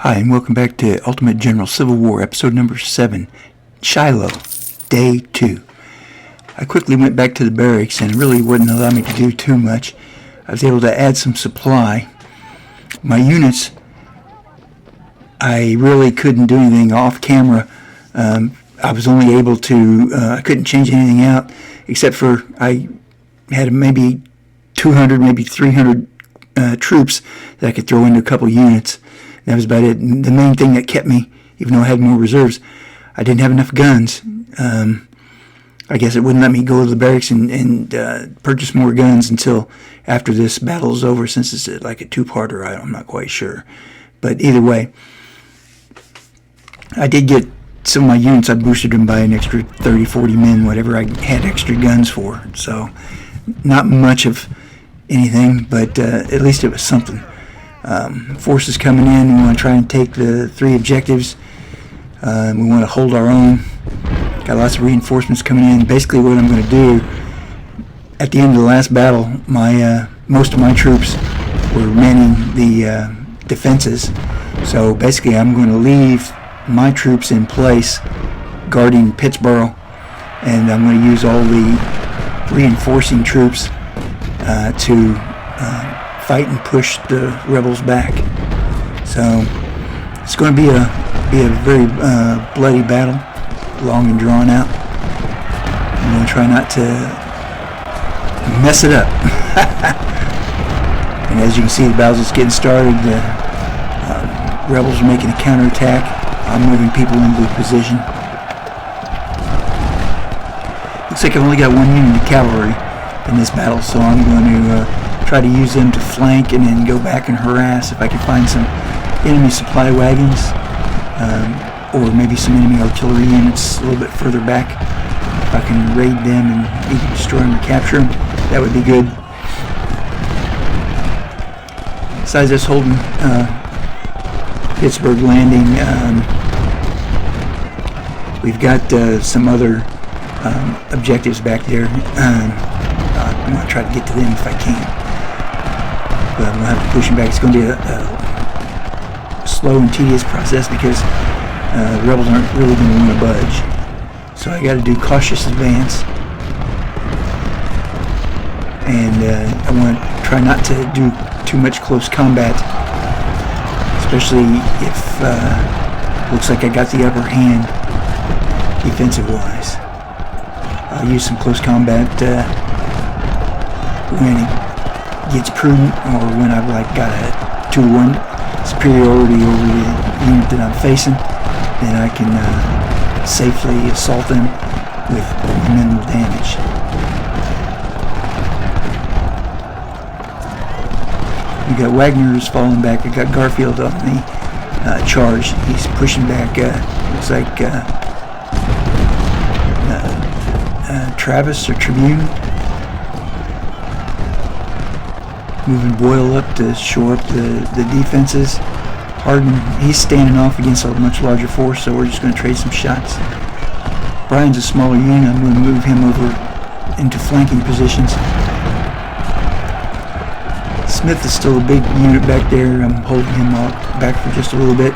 Hi, and welcome back to Ultimate General Civil War, episode number 7, Shiloh, day 2. I quickly went back to the barracks and really wouldn't allow me to do too much. I was able to add some supply. My units, I really couldn't do anything off camera. I was only able to, I couldn't change anything out, except for I had maybe 200, maybe 300 troops that I could throw into a couple units. That was about it. And the main thing that kept me, even though I had more reserves, I didn't have enough guns. I guess it wouldn't let me go to the barracks and purchase more guns until after this battle is over, since it's like a two-parter. I'm not quite sure. But either way, I did get some of my units. I boosted them by an extra 30, 40 men, whatever I had extra guns for. So not much of anything, but at least it was something. Forces coming in. We want to try and take the 3 objectives. We want to hold our own. Got lots of reinforcements coming in. Basically what I'm going to do, at the end of the last battle, most of my troops were manning the defenses. So basically I'm going to leave my troops in place guarding Pittsburgh, and I'm going to use all the reinforcing troops to fight and push the rebels back. So it's going to be a very bloody battle, long and drawn out. I'm going to try not to mess it up. And as you can see, the battle's just getting started. The rebels are making a counterattack. I'm moving people into position. Looks like I've only got 1 unit of cavalry in this battle, so I'm going to try to use them to flank and then go back and harass if I can find some enemy supply wagons, or maybe some enemy artillery units a little bit further back. If I can raid them and either destroy them or capture them, that would be good. Besides us holding Pittsburgh Landing, we've got some other objectives back there. I'm going to try to get to them if I can. But I'm going to have to push them back. It's going to be a slow and tedious process because the rebels aren't really going to want to budge. So I got to do cautious advance. And I want to try not to do too much close combat, especially if it looks like I got the upper hand defensive-wise. I'll use some close combat when it gets prudent, or when I've got a 2-1 superiority over the unit that I'm facing, then I can safely assault them with minimal damage. We got Wagner's falling back. I got Garfield on the charge. He's pushing back. Looks like Travis or Tribune. Moving Boyle up to shore up the defenses. Hardin, he's standing off against a much larger force, so we're just going to trade some shots. Brian's a smaller unit. I'm going to move him over into flanking positions. Smith is still a big unit back there. I'm holding him back for just a little bit.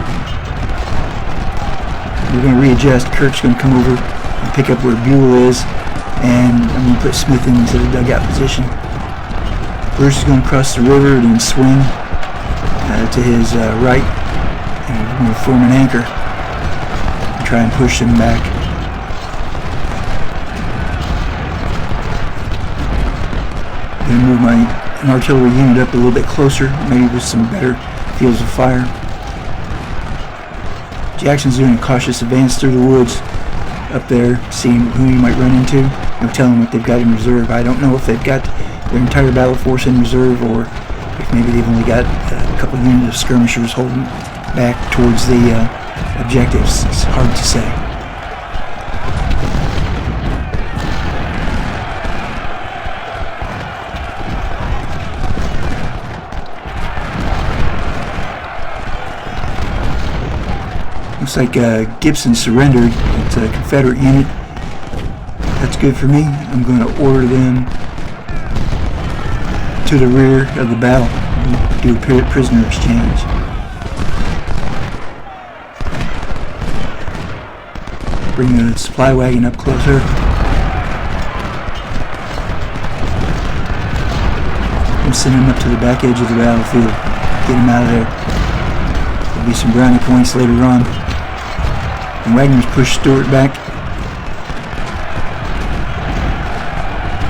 We're going to readjust. Kirk's going to come over and pick up where Buell is, and I'm going to put Smith into the dugout position. Bruce is going to cross the river and then swing to his right, and we're going to form an anchor and try and push him back. I'm going to move an artillery unit up a little bit closer, maybe with some better fields of fire. Jackson's doing a cautious advance through the woods up there, seeing who he might run into, and telling them what they've got in reserve. I don't know if they've got their entire battle force in reserve, or if maybe they've only got a couple units of skirmishers holding back towards the objectives. It's hard to say. Looks like Gibson surrendered. It's a Confederate unit. That's good for me. I'm going to order them to the rear of the battle and do a prisoner exchange. Bring the supply wagon up closer. I'm sending him up to the back edge of the battlefield. Get him out of there. There'll be some brownie points later on. And Wagner's pushed Stewart back.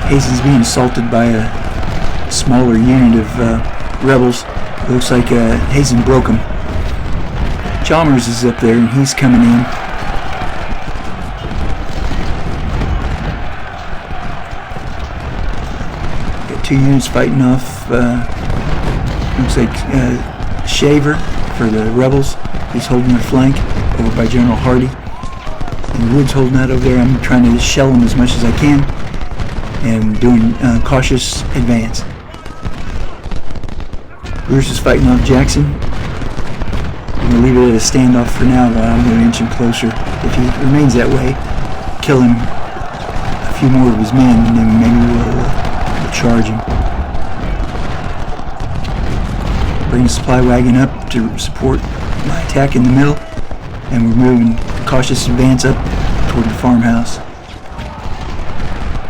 Hazen's being assaulted by a smaller unit of rebels. It looks like Hazen broke him. Chalmers is up there and he's coming in. Got 2 units fighting off. Looks like Shaver for the rebels. He's holding their flank over by General Hardy. And Wood's holding out over there. I'm trying to shell him as much as I can and doing cautious advance. Bruce is fighting off Jackson. I'm going to leave it at a standoff for now, but I'm going to inch him closer. If he remains that way, kill him a few more of his men, and then maybe we'll charge him. Bring the supply wagon up to support my attack in the middle, and we're moving cautious advance up toward the farmhouse.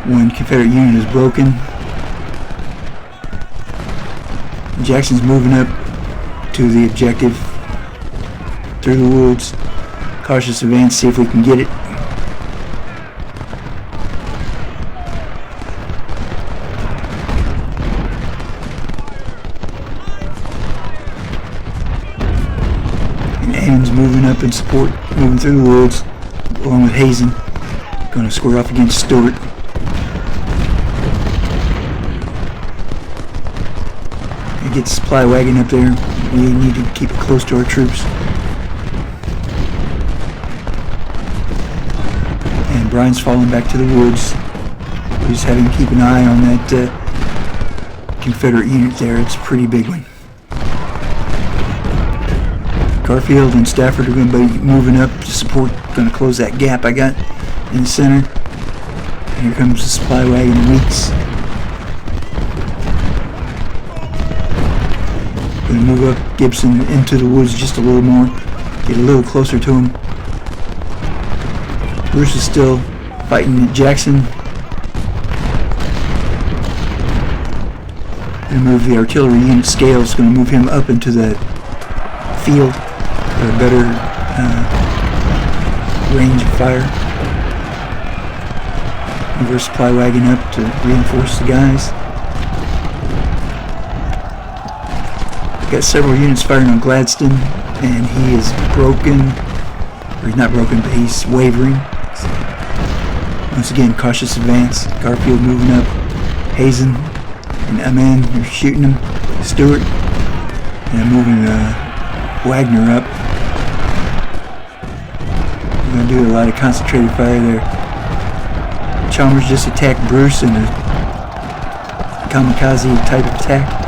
One Confederate unit is broken. Jackson's moving up to the objective through the woods. Cautious advance, see if we can get it. And Ammons moving up in support, moving through the woods along with Hazen. Going to square off against Stewart. Get the supply wagon up there. We need to keep it close to our troops. And Brian's falling back to the woods. We just have him keep an eye on that Confederate unit there. It's a pretty big one. Garfield and Stafford are going to be moving up to support, going to close that gap I got in the center. And here comes the supply wagon Weeks. Going to move up Gibson into the woods just a little more, get a little closer to him. Bruce is still fighting Jackson. And move the artillery unit Scales, going to move him up into the field for a better range of fire. Move our supply wagon up to reinforce the guys. Got several units firing on Gladstone, and he is broken, or he's not broken, but he's wavering. Once again, cautious advance. Garfield moving up. Hazen and Aman, they're shooting him. Stewart, and I'm moving Wagner up. We're going to do a lot of concentrated fire there. Chalmers just attacked Bruce in a kamikaze type of attack.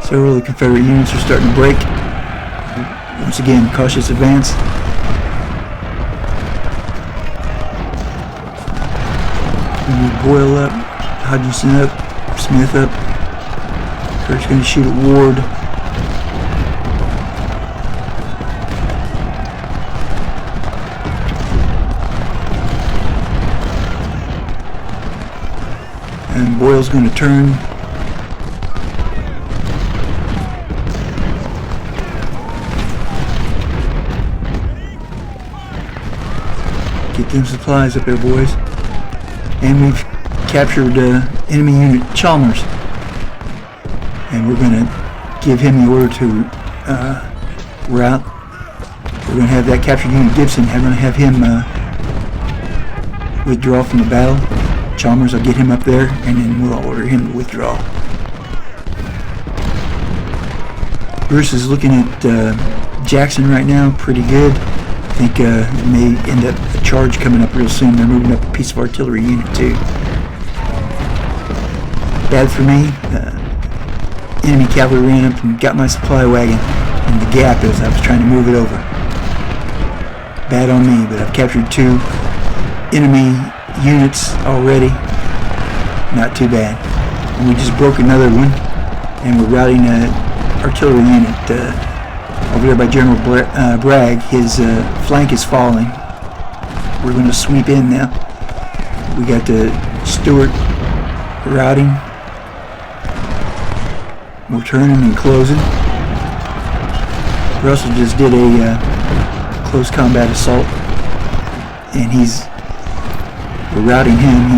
Several of the Confederate units are starting to break. Once again, cautious advance. We need Boyle up, Hodgson up, Smith up. Kurt's going to shoot at Ward. And Boyle's going to turn. Get them supplies up there, boys. And we've captured enemy unit Chalmers. And we're going to give him the order to route. We're going to have that captured unit Gibson. We're going to have him withdraw from the battle. Chalmers, I'll get him up there, and then we'll order him to withdraw. Bruce is looking at Jackson right now, pretty good. I think it may end up a charge coming up real soon. They're moving up a piece of artillery unit too. Bad for me. Enemy cavalry ran up and got my supply wagon in the gap as I was trying to move it over. Bad on me, but I've captured 2 enemy units already. Not too bad. We just broke another one, and we're routing an artillery unit over there by General Bragg. His flank is falling. We're going to sweep in now. We got Stewart routing. We're turning and closing. Russell just did a close combat assault, and we're routing him.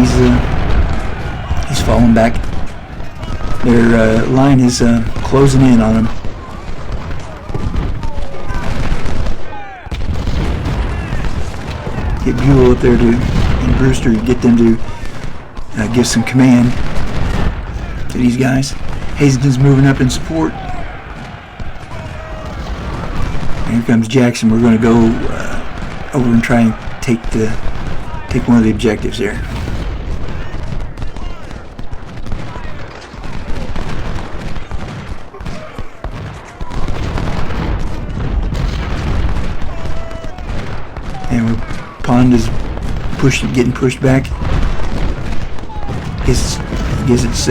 He's falling back. Their line is closing in on him. Get Buell up there and Brewster, get them to give some command to these guys. Hazelton's moving up in support. And here comes Jackson. We're going to go over and try and take one of the objectives there. And Pond is getting pushed back. I guess it's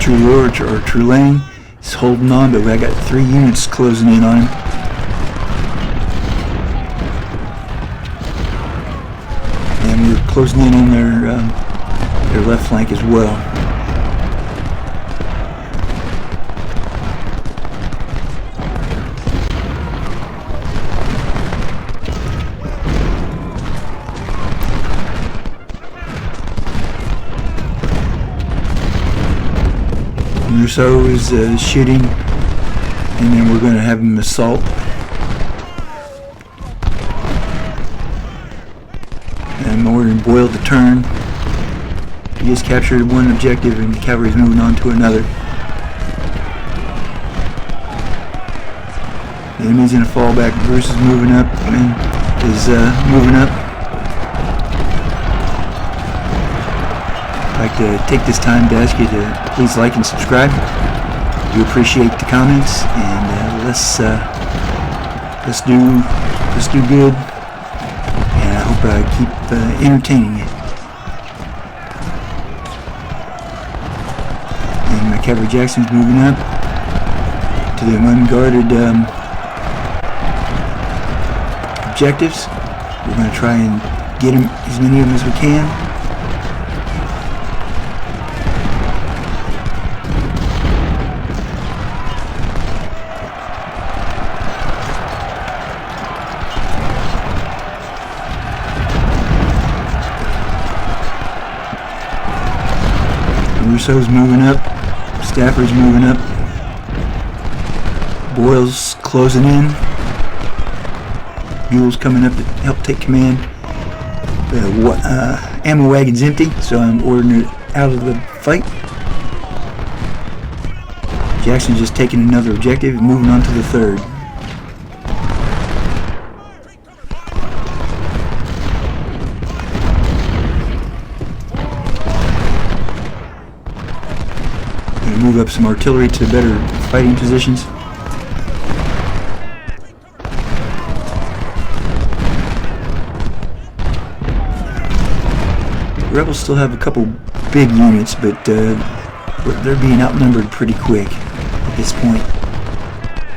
True Lord or True Lane. He's holding on, but I got 3 units closing in on him. And we're closing in on their left flank as well. Rousseau is shooting, and then we're going to have him assault. And we're ordering Boyle to turn. He just captured one objective, and the cavalry's moving on to another. The enemy's in a fallback. Bruce is moving up and is moving up. I'd like to take this time to ask you to please like and subscribe. Do appreciate the comments, and let's do good. And I hope I keep entertaining you. And my cavalry Jackson's moving up to the unguarded objectives. We're going to try and get him, as many of them as we can. Rousseau's moving up. Stafford's moving up. Boyle's closing in. Buell's coming up to help take command. The ammo wagon's empty, so I'm ordering it out of the fight. Jackson's just taking another objective and moving on to the third. Move up some artillery to better fighting positions. The rebels still have a couple big units, but they're being outnumbered pretty quick at this point.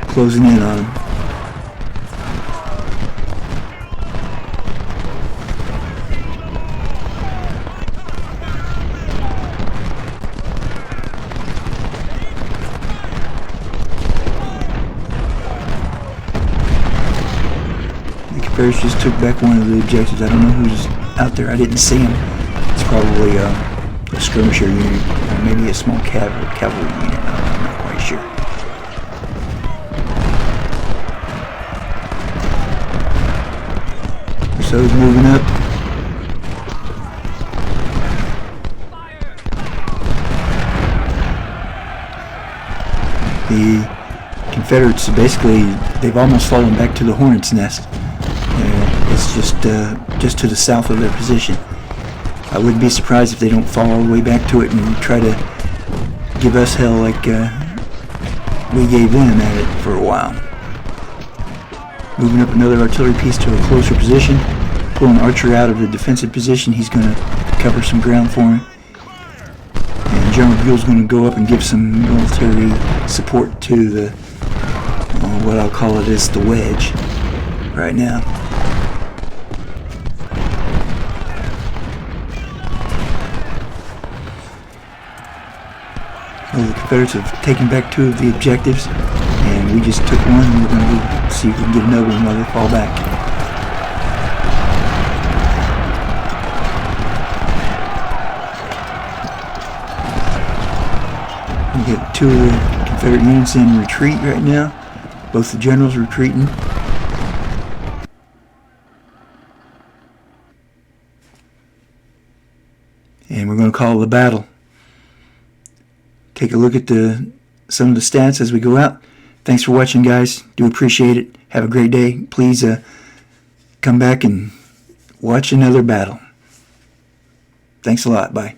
Closing in on them. Ferris just took back one of the objectives. I don't know who's out there. I didn't see him. It's probably a skirmisher unit, or maybe a small cavalry unit. I'm not quite sure. So he's moving up. The Confederates, basically, they've almost fallen back to the hornet's nest. It's just to the south of their position. I wouldn't be surprised if they don't fall all the way back to it and try to give us hell like we gave them at it for a while. Moving up another artillery piece to a closer position. Pulling Archer out of the defensive position. He's going to cover some ground for him. And General Buell's going to go up and give some military support to the, what I'll call it is the wedge right now. Well, the Confederates have taken back 2 of the objectives, and we just took one, and we're going to go see if we can get another one while they fall back. We got 2 of the Confederate units in retreat right now. Both the generals retreating. And we're going to call the battle. Take a look at some of the stats as we go out. Thanks for watching, guys. Do appreciate it. Have a great day. Please come back and watch another battle. Thanks a lot. Bye.